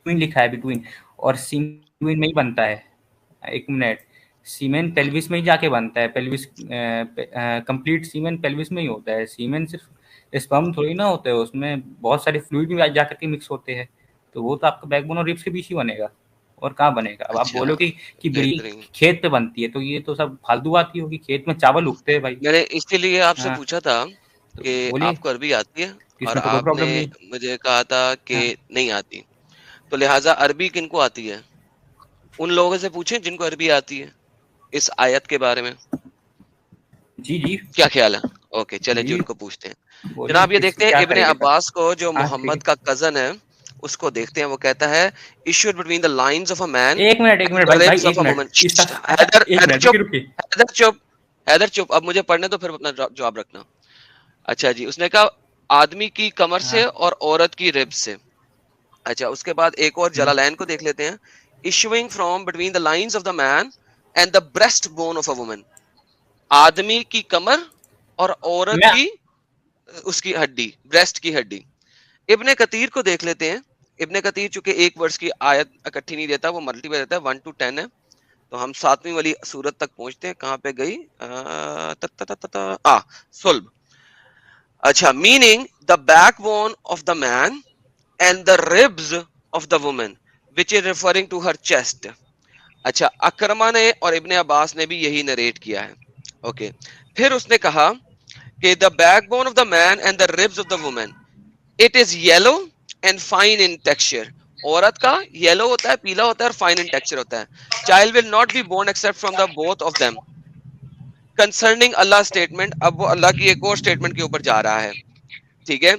Between लिखा है, between, और सीमेन में ही बनता है। एक मिनट, सीमेन पेल्विस में ही जाके बनता है, पेल्विस कंप्लीट सीमेन पेल्विस में ही होता है। सीमेन सिर्फ स्पर्म थोड़ी ना होते हैं, उसमें बहुत सारे फ्लूइड भी जाकर के मिक्स होते हैं, तो वो तो आपका बैकबोन और रिब्स के बीच ही बनेगा, और कहाँ बनेगा। अब आप अच्छा, बोलो कि बिल्ली बेहतरीन। खेत पे बनती है, तो ये तो सब फालतू बात ही होगी, खेत में चावल उगते हैं भाई। मैंने इसीलिए आपसे हाँ, पूछा था तो कि बोलिए आपको अरबी आती है, कि और इसमें तो कोई आपने प्रॉब्लम नहीं। मुझे कहा था कि हाँ नहीं आती। तो लिहाजा अरबी किनको आती है? उन लोगों से पूछें जिनको अरबी आती है, इस आयत के बारे में। जी जी क्या ख्याल है? ओके, चले जी, जी, उनको पूछते हैं। बोलिए जनाब, ये किस देखते हैं क्या इब्ने करेंगे सर। अब्बास को, जो हाँ ठीक मोहम्मद है। का कजन है, उसको देखते हैं। वो कहता है, issued between the lines of a man एक एंड मिनट द भाई भाई, रिब्स एक ऑफ अ मिनट वुमन। इसका। अच्छा, हैदर, एक हैदर मिनट रुकिए चुप, रुकिए। हैदर चुप, हैदर चुप। अब मुझे पढ़ने तो फिर अपना जवाब रखना। अच्छा जी, उसने कहा आदमी की कमर से हाँ। और औरत की रिब से। अच्छा, उसके बाद एक और हम्म, जलालैन को देख लेते हैं। Issuing from between the lines of the man and the breast bone of a woman. आदमी की कमर और औरत मैं की उसकी हड्डी, ब्रेस्ट की हड्डी। इब्ने कतीर को देख लेते हैं। इब्ने कतीर चूंकि एक वर्ष की आयत इकट्ठी नहीं देता, वो मल्टीपल देता है, 1 to 10 है। तो हम 7वीं वाली सूरत तक पहुंचते हैं। कहां पे गई? सुल्ब। अच्छा, meaning the backbone of the man and the ribs of the woman, which is referring to her chest. अच्छा, अकरमा ने और इब्ने अब्बास ने भी यही नरेट किया है। ओके, फिर उसने कहा कि the backbone of the man and the ribs of the woman, it is yellow and fine in texture. औरत का येलो होता है, पीला होता है, और फाइन इन टेक्सचर होता है। Child will not be born except from the both of them concerning Allah statement. अब वो अल्लाह की एक और स्टेटमेंट के ऊपर जा रहा है। ठीक है।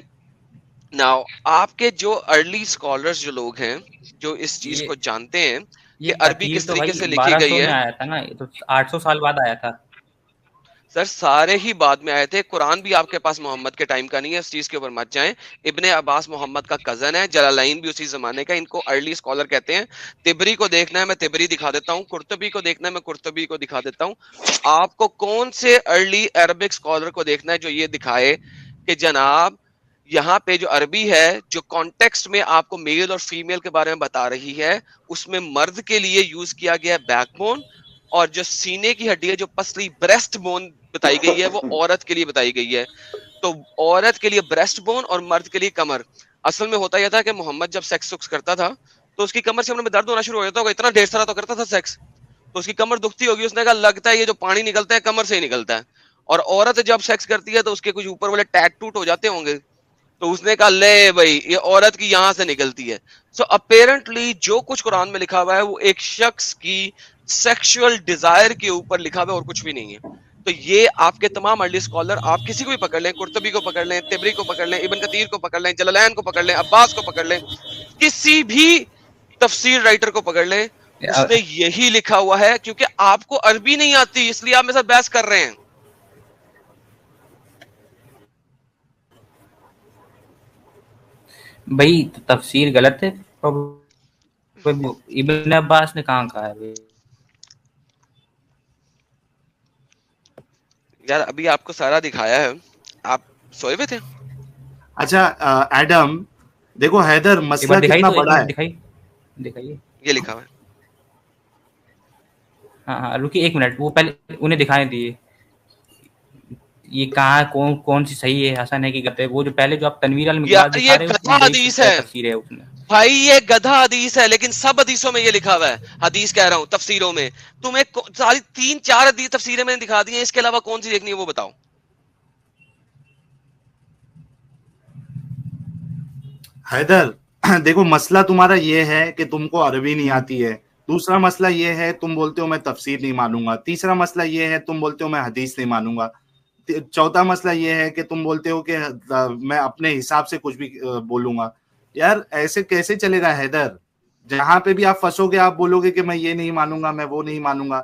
नाउ, आपके जो अर्ली स्कॉलर्स, जो लोग हैं, जो इस चीज ये को जानते हैं कि ये अरबी कतीर किस तो तरीके भाई से लिखी गई 1200 में है। आया था ना, ये तो 800 साल बाद आया था। सर, सारे ही बाद में आए थे। कुरान भी आपके पास मोहम्मद के टाइम का नहीं है, इस चीज के ऊपर मत जाएं। इब्ने अब्बास मोहम्मद का कजन है, जलालैन भी उसी जमाने का। इनको अर्ली स्कॉलर कहते हैं। तिबरी को देखना है, मैं तिबरी दिखा देता हूँ। कुर्तुबी को देखना है, मैं कुर्तुबी को दिखा देता हूँ। आपको कौन से अर्ली अरबिक स्कॉलर को देखना है जो ये दिखाए कि जनाब, यहाँ पे जो अरबी है, जो कॉन्टेक्स्ट में आपको मेल और फीमेल के बारे में बता रही है, उसमें मर्द के लिए यूज किया गया है बैकबोन, और जो सीने की हड्डी है, जो पसली ब्रेस्ट बोन बताई गई है, वो औरत के लिए बताई गई है। तो औरत के लिए ब्रेस्ट बोन और मर्द के लिए कमर। असल में होता यह था कि मोहम्मद जब सेक्स करता था, तो उसकी कमर से में दर्द होना शुरू हो जाता होगा। इतना ढेर सारा तो करता था सेक्स, तो उसकी कमर दुखती होगी। उसने कहा लगता है ये जो पानी निकलता है कमर से ही निकलता है। और औरत जब सेक्स करती है तो उसके कुछ ऊपर वाले टैटूट हो जाते होंगे। तो उसने कहा ले भाई, ये औरत की यहां से निकलती है। सो अपेरेंटली जो कुछ कुरान में लिखा हुआ है, वो एक शख्स की सेक्सुअल डिजायर के ऊपर लिखा हुआ है, और कुछ भी नहीं है। तो ये आपके तमाम अर्ली स्कॉलर, आप किसी को भी पकड़ लें, कुर्तबी को पकड़ लें, तिबरी को पकड़ लें, इब्न कतीर को पकड़ लें, जलालैन को पकड़ लें, अब्बास को पकड़ लें, किसी भी तफसीर राइटर को पकड़ लें, उसने यही लिखा हुआ है। क्योंकि आपको अरबी नहीं आती, इसलिए आप मेरे साथ बहस कर रहे हैं। भाई तफसीर गलत है। इब्न अब्बास ने कहाँ कहा है भाई? यार, अभी आपको सारा दिखाया है, आप सोए हुए थे। अच्छा एडम, देखो हैदर, एक बार मसला दिखाई, कितना तो एक बड़ा मिनट है। दिखाई, दिखाइए। ये लिखा हुआ है। हाँ हाँ रुकिए एक मिनट, वो पहले उन्हें दिखाने दिए। ये कहाँ कौन कौन सी सही है, हसन है कि गलत है? वो जो पहले जो आप तनवीर अल मिकदाद यार, ये दिखा रहे हो, गधा यही हदीस है तफसीर है उसमें। भाई, ये गधा हदीस है। लेकिन सब हदीसों में ये लिखा हुआ है। हदीस कह रहा हूं, तफसीरों में। तुम्हें सारी 3-4 हदीस तफसीरें मैंने दिखा दी हैं, इसके अलावा कौन सी देखनी है वो बताओ। हैदर देखो, मसला तुम्हारा ये है कि तुमको अरबी नहीं आती है। दूसरा मसला ये है, तुम बोलते हो मैं तफसीर नहीं मानूंगा। तीसरा मसला ये है, तुम बोलते हो मैं हदीस नहीं मानूंगा। चौथा मसला ये है कि तुम बोलते हो कि मैं अपने हिसाब से कुछ भी बोलूंगा। यार ऐसे कैसे चलेगा हैदर? जहां पे भी आप फंसोगे, आप बोलोगे कि मैं ये नहीं मानूंगा, मैं वो नहीं मानूंगा।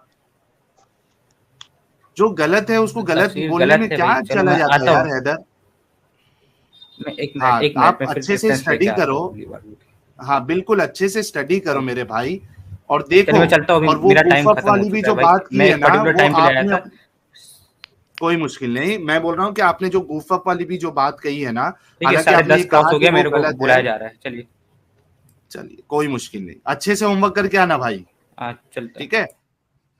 जो गलत है उसको गलत तफसीर बोलने गलत में है क्या भाई, चलो चला मैं जाता है आता यार हूँ। हैदर। मैं हाँ, एक मिनट आप में फिर अच्छे से रेफरेंस लेके स्टडी आता करो। हूँ अगली बार। हाँ, बिल्कुल अच्छे से स्टडी करो ओके, मेरे भाई। और चलिए देखो, मैं चलता हूँ, अभी और वो मेरा टाइम गुफअप खत्म हो वाली भी चुका है जो भाई। बात की मैं है एक ना, पर्टिकुलर वो टाइम के लिए आया आपने था। कोई मुश्किल नहीं। मैं बोल रहा हूँ कि आपने जो गुफअप वाली भी जो बात कही है ना, ठीक है, हालांकि आपने 10:30 ये क्रॉस कहा हो कि गया, वो मेरे को गलत है। बुलाया जा रहा है, चलिए। चलिए कोई मुश्किल नहीं, अच्छे से होमवर्क करके आना भाई। चलता ठीक है,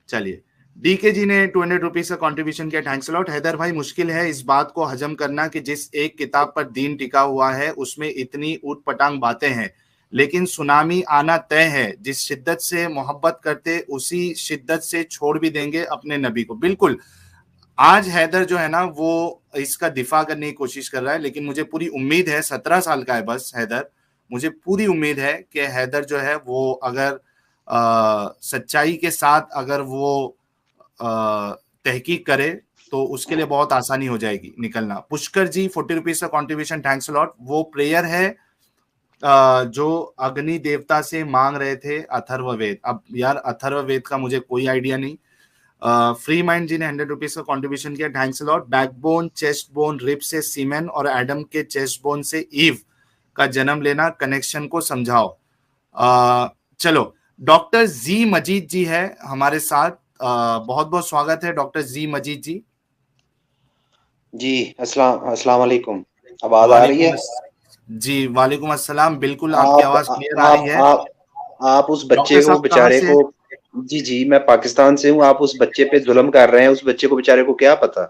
चलिए। डीके जी ने 200 रुपीज का कंट्रीब्यूशन किया, थैंक्स लॉट। हैदर भाई मुश्किल है इस बात को हजम करना कि जिस एक किताब पर दीन टिका हुआ है उसमें इतनी ऊट पटांग बातें हैं, लेकिन सुनामी आना तय है। जिस शिद्दत से मोहब्बत करते उसी शिद्दत से छोड़ भी देंगे अपने नबी को। बिल्कुल, आज हैदर जो है ना वो इसका दिफा करने की कोशिश कर रहा है, लेकिन मुझे पूरी उम्मीद है, 17 साल का है बस हैदर, मुझे पूरी उम्मीद है कि हैदर जो है वो अगर सच्चाई के साथ अगर वो तहकीक करे तो उसके लिए बहुत आसानी हो जाएगी निकलना। पुष्कर जी 40 रुपीज का कॉन्ट्रीब्यूशन, थैंक्स लॉट। वो प्रेयर है जो अग्नि देवता से मांग रहे थे अथर्ववेद। अब यार अथर्ववेद का मुझे कोई आइडिया नहीं। फ्री माइंड जी ने 100 रुपीज का कॉन्ट्रीब्यूशन किया, thanks lot. Backbone, chest bone, rib से सीमेन और एडम के चेस्ट बोन से ईव का जन्म लेना, कनेक्शन को समझाओ। चलो, डॉक्टर जी मजीद जी है हमारे साथ, बहुत बहुत स्वागत है डॉक्टर जी मजीद जी। जी अस्सलाम वालेकुम, आवाज आ रही है? जी वालेकुम अस्सलाम, बिल्कुल आपकी आवाज क्लियर आ रही है। आप उस बच्चे को बेचारे को, जी मैं पाकिस्तान से हूँ, आप उस बच्चे पे जुल्म कर रहे हैं, उस बच्चे को बेचारे को क्या पता।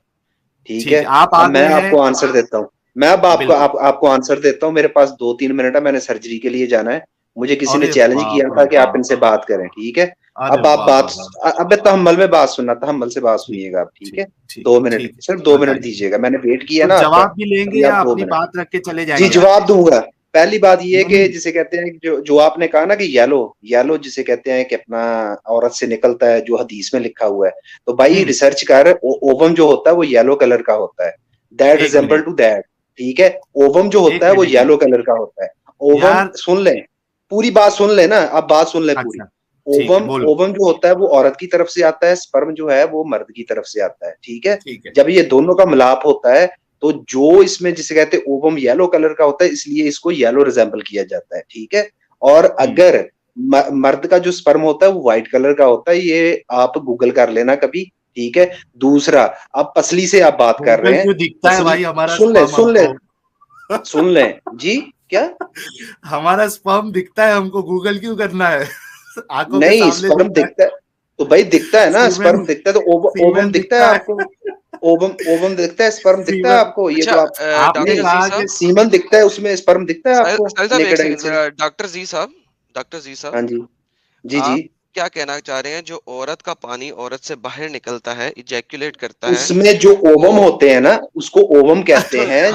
ठीक है, अब मैं आपको आंसर देता हूँ, मैं अब आपको आंसर देता हूँ। मेरे पास 2-3 मिनट है, मैंने सर्जरी के लिए जाना है, मुझे किसी ने चैलेंज किया था कि आप इनसे बात करें। ठीक है, अब आप बात, अब तहम्मुल में बात सुनना, तहम्मुल से बात सुनिएगा आप। ठीक है, 2 मिनट, सिर्फ 2 मिनट दीजिएगा, मैंने वेट किया ना। जवाब भी लेंगे या अपनी बात रख के चले जाएंगे? जी जवाब दूंगा। पहली बात ये कि जिसे कहते हैं, जो आपने कहा ना कि येलो जिसे कहते हैं कि अपना औरत से निकलता है, जो हदीस में लिखा हुआ है, तो भाई रिसर्च कर, ओवम जो होता है वो येलो कलर का होता है, दैट रिजेंबल टू दैट। ठीक है, ओवम जो होता है वो येलो कलर का होता है। ओवम, सुन ले पूरी बात, सुन ले ना, अब बात सुन ले पूरी। ओवम जो होता है वो औरत की तरफ से आता है, स्पर्म जो है वो मर्द की तरफ से आता है। ठीक है, जब ये दोनों का मिलाप होता है तो जो इसमें जिसे कहते हैं ओवम येलो कलर का होता है, इसलिए इसको येलो रिजेंबल किया जाता है। ठीक है, और अगर मर्द का जो स्पर्म होता है वो व्हाइट कलर का होता है, ये आप गूगल कर लेना कभी। ठीक है, दूसरा, अब पसली से आप बात कर रहे हैं, दिखता है भाई हमारा, सुन ले जी, क्या हमारा स्पर्म दिखता है हमको, गूगल क्यों करना है? आंखों नहीं, स्पर्म दिखता है तो भाई दिखता है ना, स्पर्म दिखता है तो ओवम दिखता है आपको, ओवम दिखता है, स्पर्म दिखता है आपको। ये तो आपने कहा कि सीमन दिखता है, उसमें स्पर्म दिखता है आपको। डॉक्टर जी साहब, हाँ जी, जी क्या कहना चाह रहे हैं, जो औरत का पानी औरत से बाहर निकलता है, इजैक्युलेट करता है, उसमें जो ओवम होते हैं ना, उसको ओवम कहते हैं।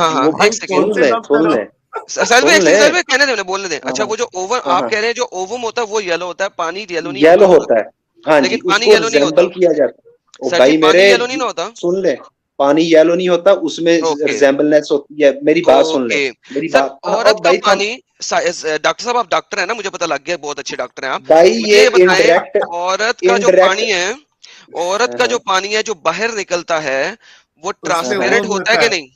कहने दे, बोलने दे। अच्छा, वो जो ओवम आप कह रहे हैं, जो ओवम होता है वो येलो होता है, पानी येलो नहीं होता है। हाँ जी, पानी येलो नहीं होता किया जाता है। भाई मेरे, येलो नहीं होता, सुन ले, पानी येलो नहीं होता, उसमें रिजेंबलनेस होती है। मेरी बात सुन ले, मेरी बात। औरत का पानी, डॉक्टर साहब आप डॉक्टर है ना, मुझे पता लग गया, बहुत अच्छे डॉक्टर हैं आप। भाई ये बताएं, औरत का जो पानी है, औरत का जो पानी है जो बाहर निकलता है, वो ट्रांसपेरेंट होता है कि नहीं?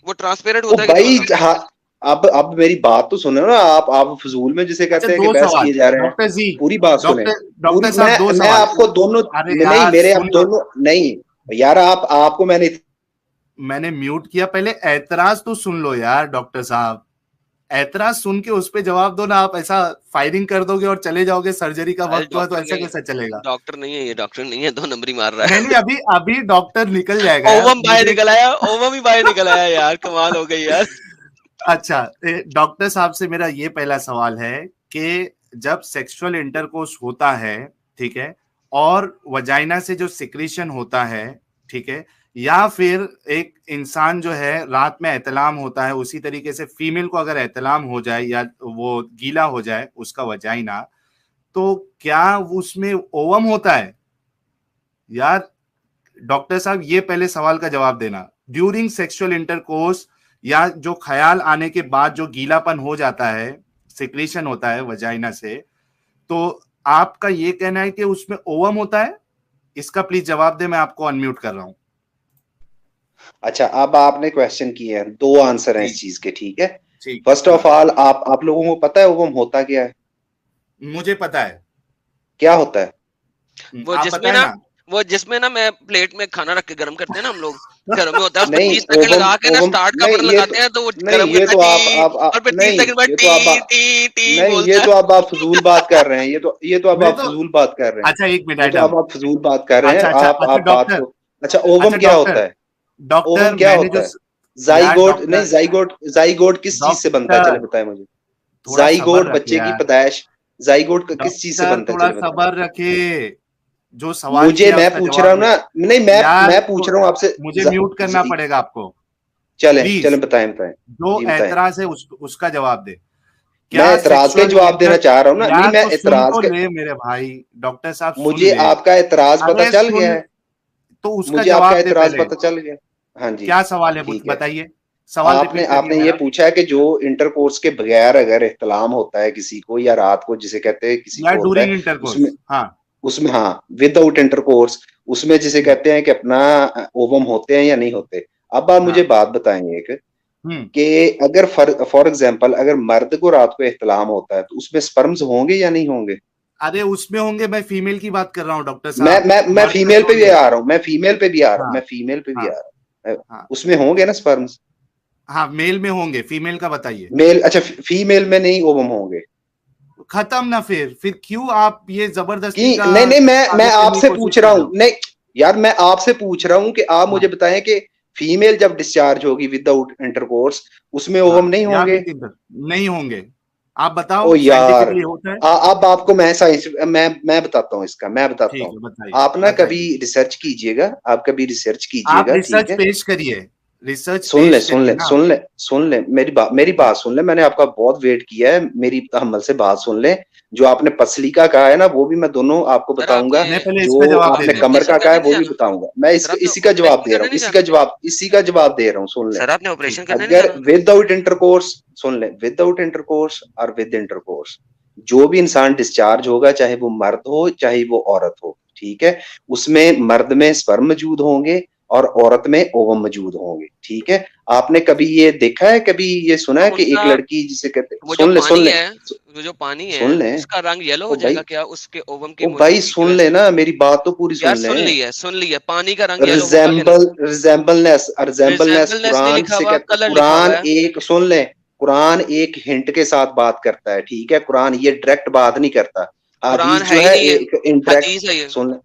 वो ट्रांसपेरेंट होता है भाई? अब मेरी बात तो सुनो ना, आप फजूल में जिसे कहते हैं कि बहस किए जा रहे हैं, पूरी बात सुने। मैं आपको दोनों, नहीं मेरे आप दोनों नहीं यार, आपको मैंने म्यूट किया, पहले ऐतराज तो सुन लो यार डॉक्टर साहब, ऐतराज सुन के उस पे जवाब दो ना। आप ऐसा फायरिंग कर दोगे और चले जाओगे, सर्जरी का वक्त हुआ तो ऐसा कैसे चलेगा? डॉक्टर नहीं है ये, डॉक्टर नहीं है, 2 नंबर ही मार रहा है। नहीं, अभी डॉक्टर निकल जाएगा। ओवम बाहर निकल आया, ओवम ही बाहर निकल आया यार, कमाल हो गई यार। अच्छा, डॉक्टर साहब से मेरा ये पहला सवाल है कि जब सेक्सुअल इंटरकोर्स होता है, ठीक है, और वजाइना से जो सिक्रीशन होता है, ठीक है, या फिर एक इंसान जो है रात में एहतलाम होता है, उसी तरीके से फीमेल को अगर एहतलाम हो जाए या वो गीला हो जाए उसका वजाइना, तो क्या उसमें ओवम होता है? यार डॉक्टर साहब ये पहले सवाल का जवाब देना। ड्यूरिंग सेक्सुअल इंटरकोर्स या जो ख्याल आने के बाद जो गीलापन हो जाता है, सिक्रीशन होता है वजाइना से, तो आपका ये कहना है कि उसमें ओवम होता है? इसका प्लीज जवाब दे, मैं आपको अनम्यूट कर रहा हूं। अच्छा, अब आपने क्वेश्चन किए हैं, 2 आंसर हैं इस चीज के। ठीक है, फर्स्ट ऑफ ऑल, आप लोगों को पता है ओवम होता क्या है? मुझे पता है क्या होता है। वो जिसमें ना मैं प्लेट में खाना रख के गर्म करते हैं ना हम लोग, घरों में होता है, उसमें नहीं 30 सेकंड ओवम लगा के ना ओवम स्टार्ट का नहीं बटन ये लगाते तो हैं, तो वो नहीं गर्म ये करता तो है टी, आप और फिर 30 नहीं सेकंड बाद ये तो टी आप टी टी नहीं बोलता ये है। तो अब आप फजूल बात कर रहे हैं, ये तो अब मैं आप तो फजूल बात कर रहे हैं, अच्छा एक मिनट ये तो एडम। अब आप फजूल बात कर रहे हैं। अच्छा अच्छा अच्छा आप बात डॉक्टर, को अच्छा अच्छा ओवम क्या डॉक्टर, होता है? डॉक्टर ओवम क्या मैंने जो होता है? यार जाइगोट नहीं, डॉक्टर, जाइगोट किस चीज से बनता है, चले डॉक्टर बताए मुझे। थोड़ा सब्र जाइगोट रखे बच्चे की यार, पैदाइश, जाइगोट किस चीज से डॉक्टर बनता है, थोड़ा चले बताए। सब्र रखे, जो सवाल मुझे किया मैं उसका पूछ रहा जवाब हूँ दे। ना, नहीं यार मैं पूछ रहा हूँ आपसे। मुझे म्यूट करना पड़ेगा आपको, चले प्लीज। चले बताएं जो जी बताएं। एतराज है उसका जवाब दे। मैं क्या एतराज का ही सेक्सुअल जवाब देना इंटर, चाह रहा हूँ ना, नहीं यार मैं तो सुन एतराज तो का, ले मेरे भाई, डॉक्टर साहब सुन मुझे ले। आपका एतराज पता अरे चल गया सुन, है, तो उसका मुझे आपका जवाब दे एतराज पहले। पता चल गया। हाँ जी क्या सवाल है ठीक है। बताइए, सवाल आपने रिपीट करिए आपने ये मेरा। पूछा है कि जो इंटरकोर्स के बगैर अगर इख्तलाम होता है किसी को, या रात को जिसे कहते हैं किसी या को होता ड्यूरिंग है, उसमें इंटरकोर्स, हाँ उसमें हाँ विदाउट इंटरकोर्स, उसमें जिसे हम्म, कहते हैं कि अपना ओवम होते हैं या नहीं होते। अब आप मुझे हाँ बात बताएंगे एक, हम्म। कि अगर फॉर एग्जांपल अगर मर्द को रात को इख्तलाम होता है तो उसमें स्पर्म्स होंगे या नहीं होंगे? अरे उसमें होंगे, मैं फीमेल की बात कर रहा हूँ डॉक्टर मैं साहब, मैं मैं मर्द पे फीमेल पे भी छोड़िए। आ रहा हूँ, मैं फीमेल पे भी आ रहा हूँ, हाँ मैं फीमेल पे भी हाँ आ रहा हूँ। हाँ उसमें होंगे ना स्पर्म्स? हाँ, मेल में होंगे, फीमेल का बताइए। मेल अच्छा, फीमेल में नहीं ओवम होंगे? खत्म ना, फिर क्यों आप ये कि जबरदस्ती का नहीं नहीं, मैं साबित करने की आपसे कोशिश पूछ रहा कर रहे हूँ, हो। नहीं यार मैं आपसे पूछ रहा हूँ कि आप मुझे हाँ बताएं कि फीमेल जब डिस्चार्ज होगी विदाउट इंटरकोर्स, उसमें ओवम हाँ, नहीं या होंगे? विद इंटर नहीं होंगे। आप ओ बताओ यार, साइंटिफिकली होता है। अब आपको मैं साइंस मैं बताता हूँ इसका, मैं बताता ठीक हूँ। है, बताइए आप ना कभी बताइए। रिसर्च कीजिएगा, आप कभी रिसर्च आप कीजिएगा, ठीक रिसर्च है? पेश करिए, रिसर्च सुन ले पेश सुन करिए ले ना। सुन ले सुन ले, मेरी बात सुन ले, मैंने आपका बहुत वेट किया है, मेरी तहम्मुल से बात सुन ले। जो आपने पसली का कहा है ना, वो भी मैं दोनों आपको सर आपने बताऊंगा। मैं पहले इसका जो जवाब दे आपने आपने दूं। कमर ऑपरेशन का कहा करने है नहीं वो भी जाना? बताऊंगा। मैं सर आपने इसी का जवाब ऑपरेशन दे रहा करने हूँ, नहीं जाना? इसी का जवाब दे रहा हूँ, सुन ले। सर आपने ऑपरेशन ठीक है। करने नहीं अगर जाना? विदाउट इंटरकोर्स, सुन ले, विदाउट इंटरकोर्स और विद इंटरकोर्स, जो भी इंसान डिस्चार्ज होगा, चाहे वो मर्द हो चाहे वो औरत हो, ठीक है, उसमें मर्द में स्पर्म मौजूद होंगे और औरत में ओवम मौजूद होंगे, ठीक है? आपने कभी ये देखा है, कभी ये सुना तो है कि एक उनका लड़की जिसे कहते, वो जो सुन ले सुन पानी ले है, वो जो पानी है सुन ले, उसका रंग येलो ओ हो भाई, जाएगा क्या उसके ओवम की ओ भाई मौजूदगी की सुन वजह ले से? ना, मेरी बात तो पूरी यार सुन ले। सुन ली है, पानी का रंग येलो होगा कि नहीं? रिजेंबलनेस रिजेंबलनेस नहीं कुरान लिखा जिसे हुआ, कहते, कलर लिखा कुरान हुआ है। एक, सुन ले, कुरान एक हिंट के साथ बात करता है, ठीक है? कुरान ये डायरेक्ट बात नहीं करता। कुरान हदीस है जो ही है नहीं है, एक इनडायरेक्ट, हदीस है ये। सुन ले,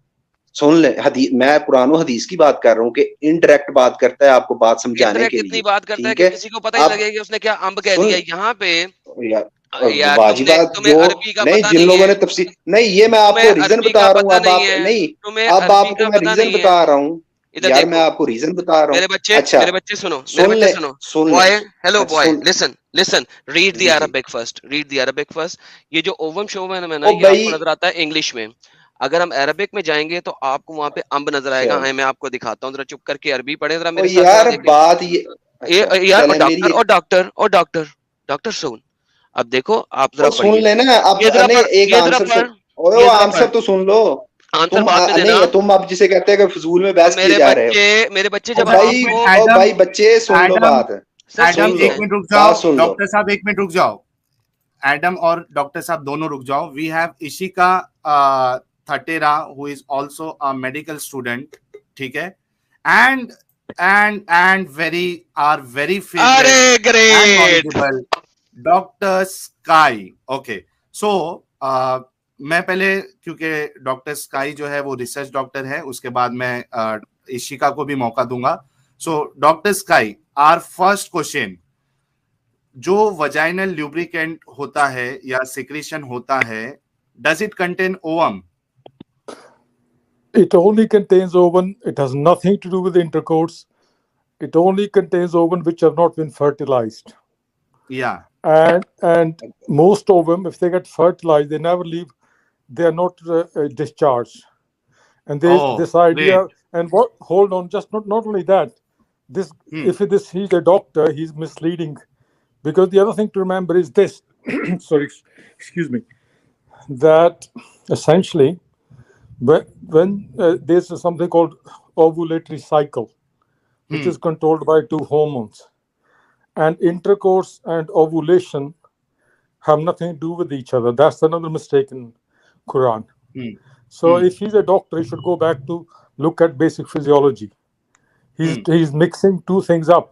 सुन ले, हदीस, मैं कुरान और हदीस की बात कर रहा हूँ कि इनडायरेक्ट बात करता है आपको बात समझाने इनडायरेक्ट के इतनी लिए, बात करता है ठीक कि है? किसी को पता ही अब लगेगा कि उसने क्या अम्ब कह सुन दिया यहाँ पे। यार, यार वाजिबात तुम्हें जो, अरबी का नहीं पता जिन नहीं लोगों है, ने तफसीर, नहीं ये मैं तुम्हें आपको रीजन अरबी का बता रहा हूँ, पता अब नहीं आप है, नहीं, तुम्हें अब अरबी आपको का मैं पता रीजन नहीं है। बता रहा हूँ। इधर यार मैं देखो आपको रीजन बता रहा हूँ। अच्छा, मेरे बच्चे सुनो, मेरे सुन बच्चे ले, सुनो। सुन ले, बॉय, हेलो अच्छा बॉय, सुन, लिसन लिसन, रीड द जी जी, Arabic first, read the Arabic first. ये जो ओवम शो में ना, ओ ये भाई, आपको नजर आता है इंग्लिश में। अगर हम अरबिक में जाएंगे तो आपको वहां पे अम्ब नजर आएगा। चल, मैं आपको दिखाता हूँ, जरा चुप करके अरबी पढ़े जरा ओ मेरे साथ, जरा यार देखें। बात ये, अच्छा ये यार, चले मेरी एक, और डॉक्टर, डॉक्टर सुन। अब देखो आप ओ जरा सुन पढ़िए, लेना अब, ये जरा नहीं पढ़, एक ये जरा आंसर पढ़, सुन, ओए वो ये जरा आंसर पढ़। तो सुन लो। आंसर बाद में देना। नहीं तुम अब जिसे कहते हैं कि फजूल में तो बहस किए जा रहे हो। मेरे बच्चे ओ जब अच्छा एक भाई, मिनट आपको, ओ एडम, भाई बच्चे सुन लो एडम, बात, सर एडम सुन सुनिए। लो, एक मिनट रुक बात जाओ, सुन लो। डॉक्टर साहब एक मिनट रुक जाओ, एडम और डॉक्टर साहब दोनों रुक जाओ। We have Ishika Thatera who is also a medical student, ठीक है, and and very are very our favourite and great. Knowledgeable doctor sky. Okay, so मैं पहले, क्योंकि डॉक्टर स्काई जो है वो रिसर्च डॉक्टर है, उसके बाद मैं इशिका को भी मौका दूंगा। So doctor Sky, our first question, जो वजाइनल ल्यूब्रिकेंट होता है या सिक्रीशन होता है, does it contain ovum? It only contains ovum. It has nothing to do with intercourse. It only contains ovum which have not been fertilized. Yeah. And most ovum, if they get fertilized, they never leave. They are not discharged. And this idea. Great. And what? Hold on. Just not only that. This if he's a doctor, he's misleading, because the other thing to remember is this. Sorry, excuse me. That essentially, when there's something called ovulatory cycle, which is controlled by two hormones, and intercourse and ovulation have nothing to do with each other. That's another mistake in Quran. So if he's a doctor, he should go back to look at basic physiology. He's mixing two things up.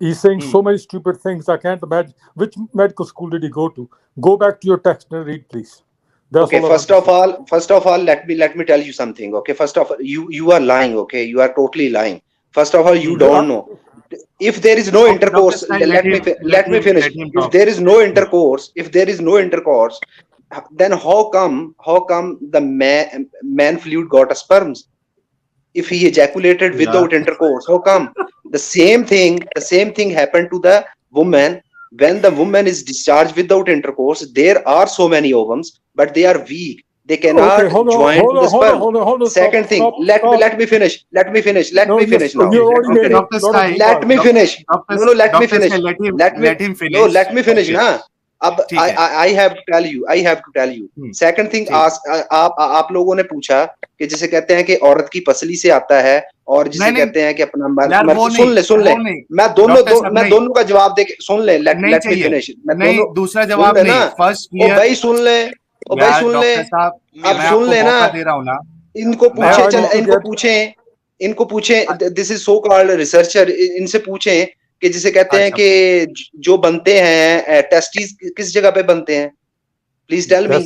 He's saying so many stupid things. I can't imagine. Which medical school did he go to? Go back to your text and read, please. That's Okay, all I want to say. first of all, let me tell you something. Okay, first of all, you are lying. Okay, you are totally lying. First of all, you don't know. If there is no intercourse, Dr. Sai, let me finish. let him If talk. there is no intercourse, then how come the man fluid got a sperms? If he ejaculated without intercourse, how come? The same thing happened to the woman. When the woman is discharged without intercourse, there are so many ovums, but they are weak. They cannot join to the sperm. Hold on. Second thing, let me finish. Let me finish now. You already made Dr. a lot of Sai, Let me finish. No, let me Dr. finish. Sai, let him finish. No, let me finish. Okay. ना अब ठीक है। I have to tell you. Second thing, आप लोगों ने पूछा कि जिसे कहते हैं कि औरत की पसली से आता है और जिसे कहते हैं कि अपना मर्द सुन ले मैं दोनों का जवाब दे सुन ले let me finish. नहीं, दूसरा जवाब नहीं, फर्स्ट ओ भाई सुन ले अब सुन ले ना दे रहा हूँ ना। इनको पूछे this is so called researcher, इनसे पूछे कि जिसे कहते हैं कि जो बनते हैं टेस्टिस किस जगह पे बनते हैं, प्लीज टेल मी।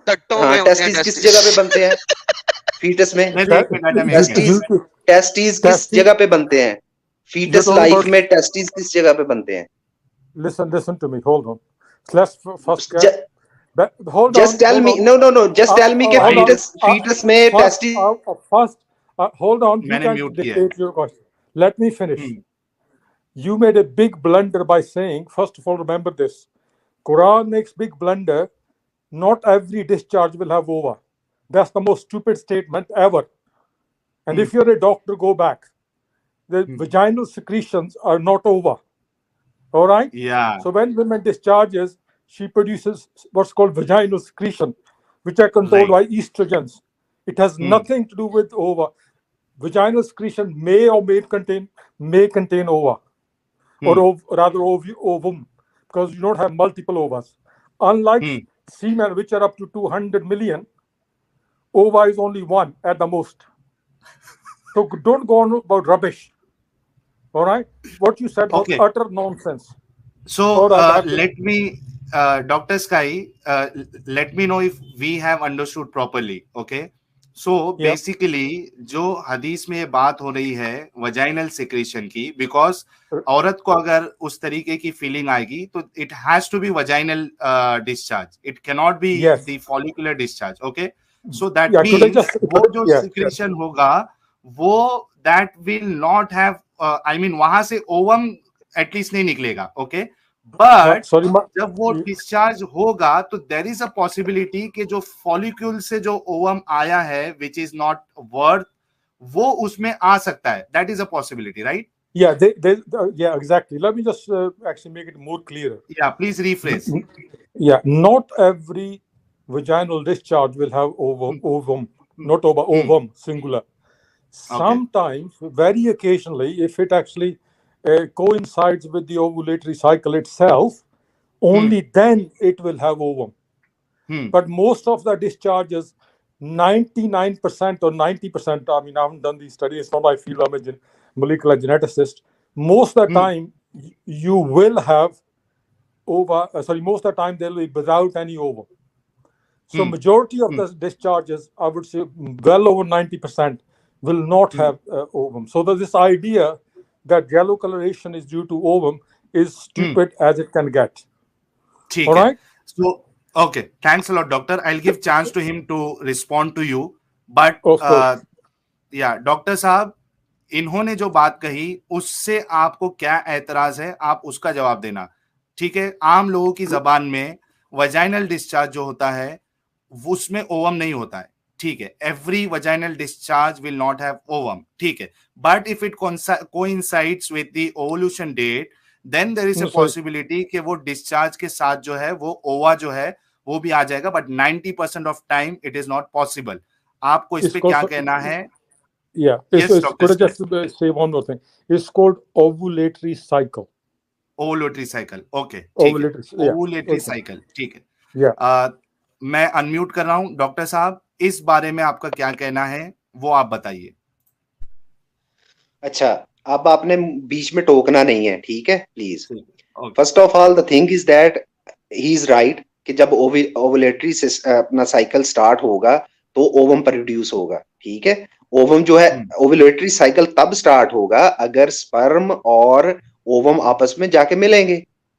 टेस्टिस किस जगह पे बनते हैं फीटस में? टेस्टिस किस जगह पे बनते हैं फीटस लाइफ में? टेस्टिस किस जगह पे बनते हैं? Listen to me. Hold on. Let's first hold just on. Tell me. No. Just tell me कि fetus में testis. First, hold on. You can dictate your question. Let me finish. You made a big blunder by saying, first of all, remember this. Quran makes big blunder. Not every discharge will have ova. That's the most stupid statement ever. And if you're a doctor, go back. The vaginal secretions are not ova. All right? Yeah. So when women discharges, she produces what's called vaginal secretion, which are controlled by estrogens. It has nothing to do with ova. Vaginal secretion may or may contain ova, or rather ovum, because you don't have multiple ovas. Unlike semen, which are up to 200 million, ova is only one at the most. So don't go on about rubbish. All right? What you said was utter nonsense. So let me, Dr. Sky, let me know if we have understood properly. Okay. So basically जो हदीस में ये बात हो रही है vaginal secretion की, because औरत को अगर उस तरीके की फीलिंग आएगी तो it has to be vaginal discharge, it can not be the follicular discharge. Okay, so that means वो जो सिक्रेशन होगा वो that will not have I mean वहां से ओवम एटलीस्ट नहीं निकलेगा. ओके, बट जब वो डिस्चार्ज होगा तो देयर इज अ पॉसिबिलिटी कि जो फॉलिक्यूल से जो ओवम आया है विच इज नॉट वर्थ, वो उसमें आ सकता है. That is a possibility, right? Yeah, exactly. Let me just actually make it more clear. Yeah, please rephrase. Yeah, not every vaginal discharge will have ovum, not ovum, singular. Sometimes, very occasionally, if it actually coincides with the ovulatory cycle itself, only then it will have ovum. But most of the discharges, 99% or 90%, I mean, I haven't done these studies, it's not my field, I'm a molecular geneticist. Most of the time, you will have most of the time they'll be without any ovum. So majority of the discharges, I would say well over 90%, will not have ovum. So this idea that yellow coloration is due to ovum is stupid as it can get. All right? So, okay. Thanks a lot, doctor. I'll give chance to him to respond to you. But, doctor साहब, इन्होंने जो बात कही उससे आपको क्या एतराज है, आप उसका जवाब देना. ठीक है, आम लोगों की जबान में वजाइनल डिस्चार्ज जो होता है उसमें ओवम नहीं होता है. ठीक है, every vaginal discharge will not have ovum. ठीक है, but if it coincides with the ovulation date, then there is a possibility कि वो डिस्चार्ज के साथ जो है वो ओवा जो है वो भी आ जाएगा. But 90% of time it is not possible. आपको इस पे क्या कहना है? Yeah, could I just say one more thing? It's called ovulatory cycle. Ovulatory cycle. Okay. Ovulatory cycle. ठीक है. Yeah. मैं अनम्यूट कर रहा हूं. डॉक्टर साहब, इस बारे में आपका क्या कहना है वो आप बताइए. अच्छा, अब आपने बीच में टोकना नहीं है, ठीक है, प्लीज। ठीक, okay. First of all the thing is that he is right कि जब ओवुलेटरी अपना साइकिल स्टार्ट होगा तो ओवम प्रोड्यूस होगा, ठीक है। ओवम जो है, ओवुलेटरी साइकिल तब स्टार्ट होगा अगर स्पर्म और ओवम आपस में जाके मिलेंगे,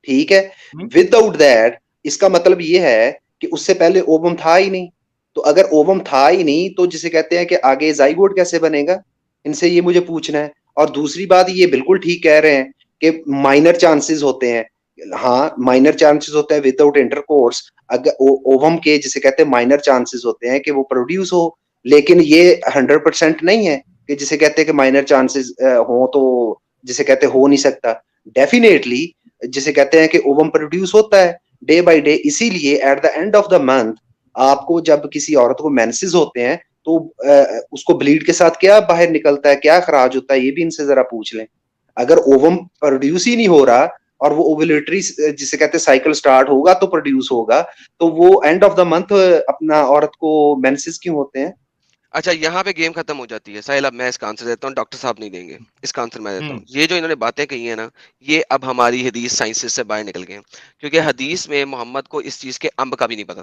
ठीक है। विदाउट दैट, इसका मतलब ये है कि उससे पहले ओवम था ही नहीं। तो अगर ओवम था ही नहीं तो जिसे कहते हैं कि आगे जाइगोट कैसे बनेगा, इनसे ये मुझे पूछना है। और दूसरी बात, ये बिल्कुल ठीक कह रहे हैं कि माइनर चांसेस होते हैं। हाँ, माइनर चांसेस होते हैं विदाउट इंटरकोर्स, अगर ओवम के जिसे कहते हैं माइनर चांसेस होते हैं कि वो प्रोड्यूस हो, लेकिन ये 100% नहीं है कि जिसे कहते हैं कि माइनर चांसेस हो तो जिसे कहते हो नहीं सकता। डेफिनेटली जिसे कहते हैं कि ओवम प्रोड्यूस होता है डे बाय डे। इसीलिए at the end of the month आपको जब किसी औरत को मेंसेस होते हैं तो उसको ब्लीड के साथ क्या बाहर निकलता है, क्या खराज होता है, ये भी इनसे जरा पूछ लें। अगर ओवम प्रोड्यूस ही नहीं हो रहा और वो ओवुलेटरी जिसे कहते हैं साइकिल स्टार्ट होगा तो प्रोड्यूस होगा, तो वो एंड ऑफ द मंथ अपना औरत को मेंसेस क्यों होते हैं? अच्छा, यहाँ पे गेम खत्म हो जाती है। साहिल, अब मैं इसका आंसर देता हूँ, डॉक्टर साहब नहीं देंगे, इसका आंसर मैं देता हूँ। ये जो इन्होंने बातें कही है ना, ये अब हमारी हदीस साइंसेस से बाहर निकल गए हैं, क्योंकि हदीस में मोहम्मद को इस चीज के अंब का भी नहीं पता था।